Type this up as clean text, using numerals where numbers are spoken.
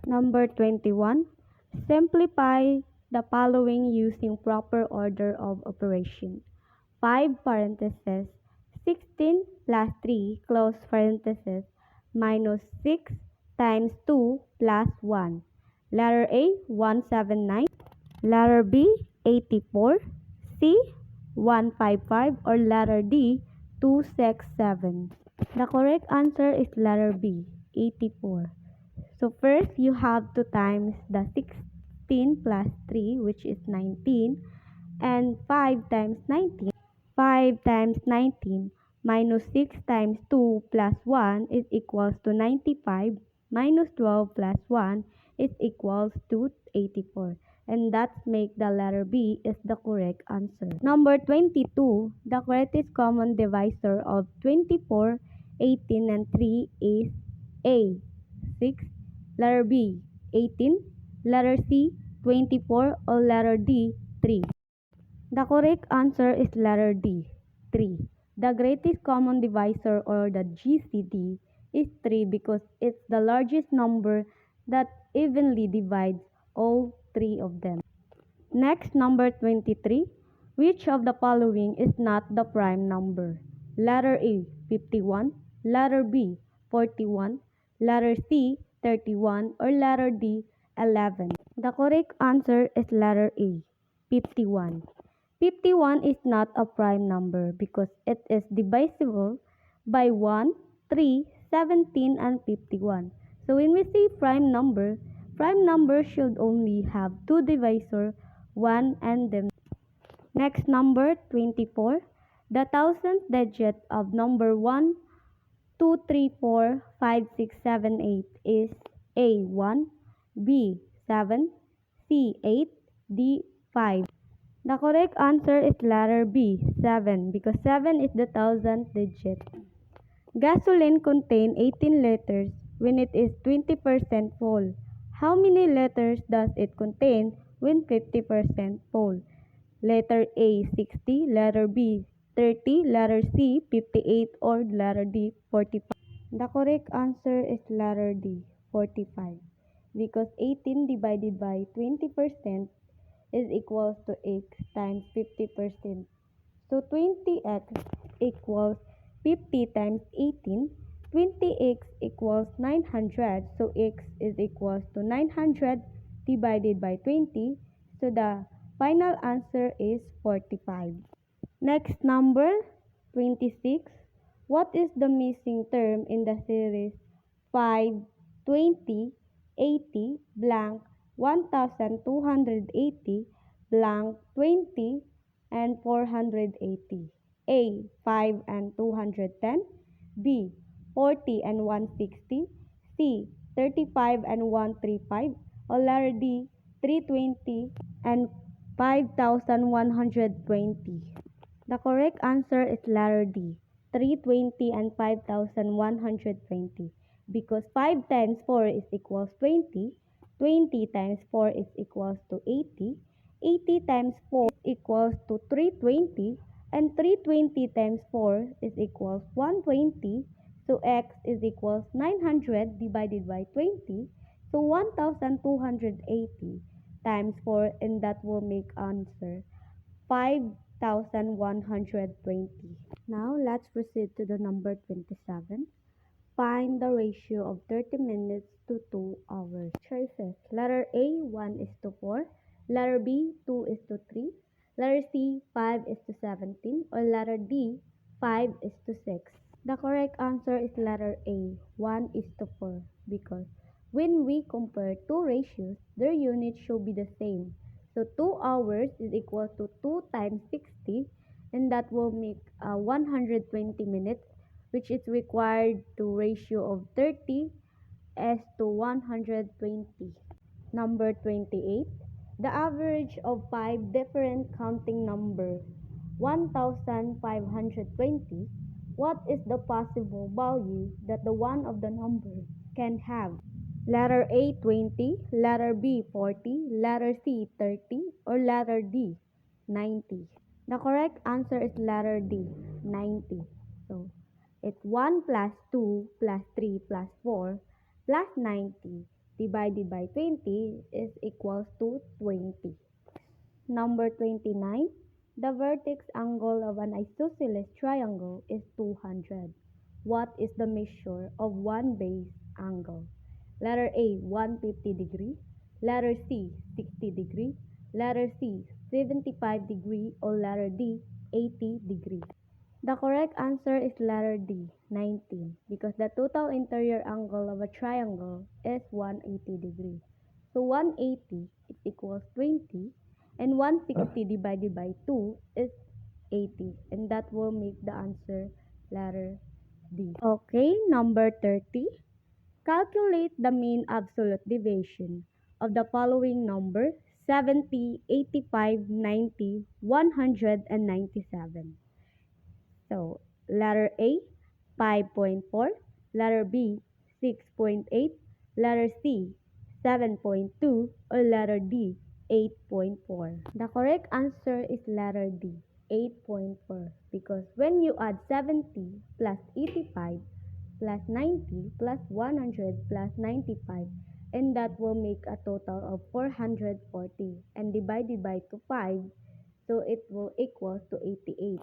Number 21. Simplify the following using proper order of operation. 5 parentheses 16 plus 3 close parentheses minus 6 times 2 plus 1. Letter A, 179. Letter B, 84. C, 155. Or letter D, 267. The correct answer is letter B, 84. So first, you have to times the 16 plus 3, which is 19, and 5 times 19. 5 times 19 minus 6 times 2 plus 1 is equals to 95, minus 12 plus 1 is equals to 84. And that make the letter B is the correct answer. Number 22, the greatest common divisor of 24, 18, and 3 is A, 6, letter B, 18, letter C, 24, or letter D, 3. The correct answer is letter D, 3. The greatest common divisor, or the GCD, is 3 because it's the largest number that evenly divides all 3 of them. Next, number 23. Which of the following is not the prime number? Letter A, 51, letter B, 41, letter C, 31, or letter D, 11. The correct answer is letter A, 51. 51 is not a prime number because it is divisible by 1, 3, 17, and 51. So when we say prime number should only have 2 divisors, 1 and them. Next, number 24. The thousandth digit of number 1, 2, 3, 4, 5, 6, 7, 8 is A, 1, B, 7, C, 8, D, 5. The correct answer is letter B, 7, because 7 is the thousandth digit. Gasoline contains 18 liters when it is 20% full. How many liters does it contain when 50% full? Letter A, 60, letter B, 30, letter C, 58, or letter D, 45. The correct answer is letter D, 45, because 18 divided by 20% is equals to x times 50%. So 20x equals 50 times 18. 20x equals 900. So x is equals to 900 divided by 20. So the final answer is 45. Next, number 26. What is the missing term in the series 5, 20, 80, blank, 1280, blank, 20, and 480? A, 5 and 210. B, 40 and 160. C, 35 and 135. Or letter D, 320 and 5120. The correct answer is letter D, 320 and 5120, because 5 times 4 is equals 20, 20 times 4 is equals to 80, 80 times 4 is equals to 320, and 320 times 4 is equals 120, so x is equals 900 divided by 20, so 1280 times 4, and that will make answer 5120. Now, let's proceed to the number 27. Find the ratio of 30 minutes to 2 hours. Choices. Letter A, 1 is to 4. Letter B, 2 is to 3. Letter C, 5 is to 17. Or letter D, 5 is to 6. The correct answer is letter A, 1 is to 4. Because when we compare two ratios, their units should be the same. So 2 hours is equal to 2 times 60, and that will make 120 minutes, which is required to ratio of 30 as to 120. Number 28. The average of 5 different counting numbers, 1520. What is the possible value that the one of the number can have? Letter A, 20, letter B, 40, letter C, 30, or letter D, 90. The correct answer is letter D, 90. So, it's 1 plus 2 plus 3 plus 4 plus 90 divided by 20 is equals to 20. Number 29. The vertex angle of an isosceles triangle is 200. What is the measure of one base angle? Letter A, 150 degree. Letter C, 60 degree. Letter C, 75 degree. Or letter D, 80 degree. The correct answer is letter D, 19, because the total interior angle of a triangle is 180 degrees. So 180 is equals 20, and 160 divided by 2 is 80, and that will make the answer letter D. Okay, number 30. Calculate the mean absolute deviation of the following number: 70, 85, 90, 197. So, letter A, 5.4, letter B, 6.8, letter C, 7.2, or letter D, 8.4. The correct answer is letter D, 8.4, because when you add 70 plus 85 plus 90 plus 100 plus 95, and that will make a total of 440, and divided by 5, so it will equal to 88.